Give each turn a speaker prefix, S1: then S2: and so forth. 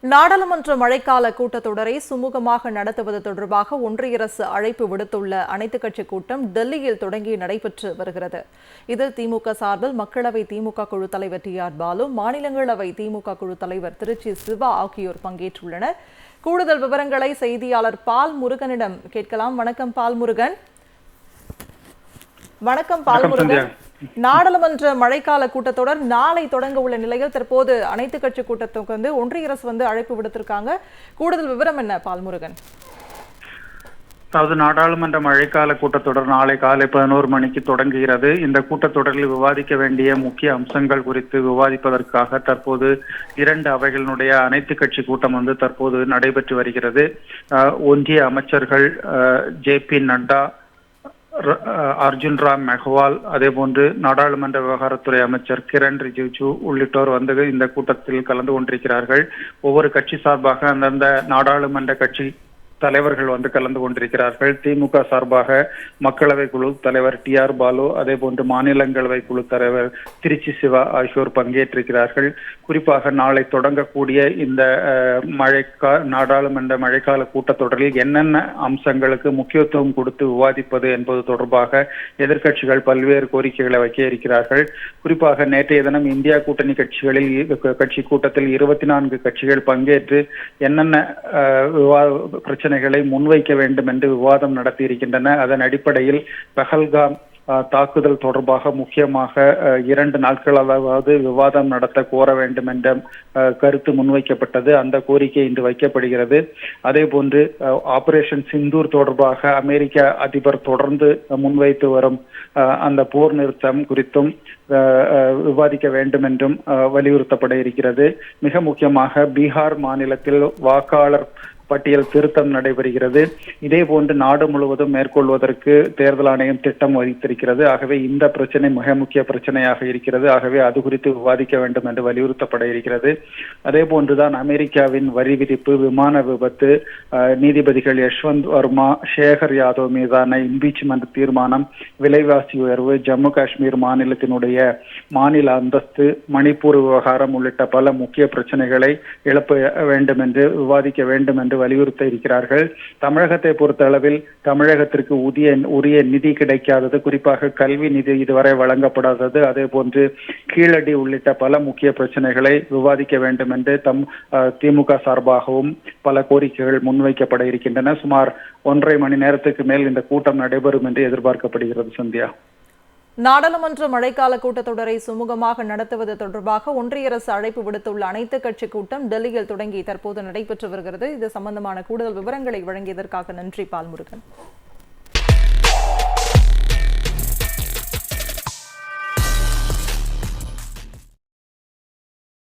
S1: நாடாளுமன்ற மழைக்கால கூட்டத்தொடரை சுமூகமாக நடத்துவது தொடர்பாக ஒன்றிய அரசு அழைப்பு விடுத்துள்ள அனைத்துக் கட்சி கூட்டம் டெல்லியில் தொடங்கி நடைபெற்று வருகிறது. இதில் திமுக சார்பில் மக்களவை திமுக குழு தலைவர் டி.ஆர். பாலு, மாநிலங்களவை திமுக குழு தலைவர் திருச்சி சிவா ஆகியோர் பங்கேற்றுள்ளனர். கூடுதல் விவரங்களை செய்தியாளர் பால் முருகனிடம் கேட்கலாம். வணக்கம் பால்முருகன். வணக்கம் பால்முருகன். நாடாளுமன்ற மழைக்கால கூட்டத்தொடர் நாளை தொடங்க உள்ள நிலையில் தற்போது அனைத்து கட்சி கூட்டத்துக்கு ஒன்றிய அரசு அழைப்பு விடுத்திருக்காங்க. கூடுதல் விவரம் என்ன பால்முருகன்?
S2: அதாவது நாடாளுமன்ற மழைக்கால கூட்டத்தொடர் நாளை காலை 11 மணிக்கு தொடங்குகிறது. இந்த கூட்டத்தொடரில் விவாதிக்க வேண்டிய முக்கிய அம்சங்கள் குறித்து விவாதிப்பதற்காக தற்போது 2 அவைகளினுடைய அனைத்து கட்சி கூட்டம் தற்போது நடைபெற்று வருகிறது. ஒன்றிய அமைச்சர்கள் ஜே.பி. நட்டா, அர்ஜுன் ராம் மெஹ்வால், அதே போன்று நாடாளுமன்ற விவகாரத்துறை அமைச்சர் கிரண் ரிஜிஜு உள்ளிட்டோர் இந்த கூட்டத்தில் கலந்து கொண்டிருக்கிறார்கள். ஒவ்வொரு கட்சி சார்பாக அந்தந்த நாடாளுமன்ற கட்சி தலைவர்கள் கலந்து கொண்டிருக்கிறார்கள். திமுக சார்பாக மக்களவை குழு தலைவர் டி.ஆர். பாலு, அதே போன்று மாநிலங்களவை குழு தலைவர் திருச்சி சிவா ஆகியோர் பங்கேற்றிருக்கிறார்கள். குறிப்பாக நாளை தொடங்கக்கூடிய இந்த நாடாளுமன்ற மழைக்கால கூட்டத்தொடரில் என்னென்ன அம்சங்களுக்கு முக்கியத்துவம் கொடுத்து விவாதிப்பது என்பது தொடர்பாக எதிர்க்கட்சிகள் பல்வேறு கோரிக்கைகளை வைக்க இருக்கிறார்கள். குறிப்பாக நேற்றைய தினம் இந்தியா கூட்டணி கட்சி கூட்டத்தில் 24 கட்சிகள் பங்கேற்று என்னென்ன பிரச்சனைகளை முன்வைக்க வேண்டும் என்று விவாதம் நடத்தி இருக்கின்றன. அதன் அடிப்படையில் பஹல்காம் தாக்குதல் தொடர்பாக முக்கியமாக 2 நாட்களாவது விவாதம் நடத்த கோர வேண்டும் என்ற கருத்து முன்வைக்கப்பட்டது. அந்த கோரிக்கை இன்று வைக்கப்படுகிறது. அதே போன்று ஆபரேஷன் சிந்தூர் தொடர்பாக அமெரிக்க அதிபர் தொடர்ந்து முன்வைத்து வரும் அந்த போர் நிறுத்தம் குறித்தும் விவாதிக்க வேண்டும் என்றும் வலியுறுத்தப்பட இருக்கிறது. மிக முக்கியமாக பீகார் மாநிலத்தில் வாக்காளர் பட்டியல் திருத்தம் நடைபெறுகிறது. இதே போன்று நாடு முழுவதும் மேற்கொள்வதற்கு தேர்தல் ஆணையம் திட்டம் வகித்திருக்கிறது. ஆகவே இந்த பிரச்சனை மிக முக்கிய பிரச்சனையாக இருக்கிறது. ஆகவே அது குறித்து விவாதிக்க வேண்டும் என்று வலியுறுத்தப்பட இருக்கிறது. அதே போன்றுதான் அமெரிக்காவின் வரி விதிப்பு, விமான விபத்து, நீதிபதிகள் யஷ்வந்த் வர்மா, சேகர் யாதவ் மீதான இம்பீச்மெண்ட் தீர்மானம், விலைவாசி உயர்வு, ஜம்மு காஷ்மீர் மாநிலத்தினுடைய மாநில அந்தஸ்து, மணிப்பூர் விவகாரம் உள்ளிட்ட பல முக்கிய பிரச்சனைகளை எழுப்ப வேண்டும் என்று விவாதிக்க வேண்டும் என்று வலியுறுத்த இருக்கிறார்கள். தமிழகத்தை பொறுத்த அளவில் தமிழகத்திற்கு உரிய நிதி கிடைக்காதது, குறிப்பாக கல்வி நிதி இதுவரை வழங்கப்படாதது, அதே போன்று கீழடி உள்ளிட்ட பல முக்கிய பிரச்சனைகளை விவாதிக்க வேண்டும் என்று திமுக சார்பாகவும் பல கோரிக்கைகள் முன்வைக்கப்பட இருக்கின்றன. சுமார் 1.5 மணி நேரத்துக்கு மேல் இந்த கூட்டம் நடைபெறும் என்று எதிர்பார்க்கப்படுகிறது. சந்தியா,
S1: நாடாளுமன்ற மழைக்கால கூட்டத்தொடரை சுமூகமாக நடத்துவது தொடர்பாக ஒன்றிய அரசு அழைப்பு விடுத்துள்ள அனைத்து கட்சி கூட்டம் டெல்லியில் தொடங்கி தற்போது நடைபெற்று வருகிறது. இது சம்பந்தமான கூடுதல் விவரங்களை வழங்கியதற்காக நன்றி பால்முருகன்.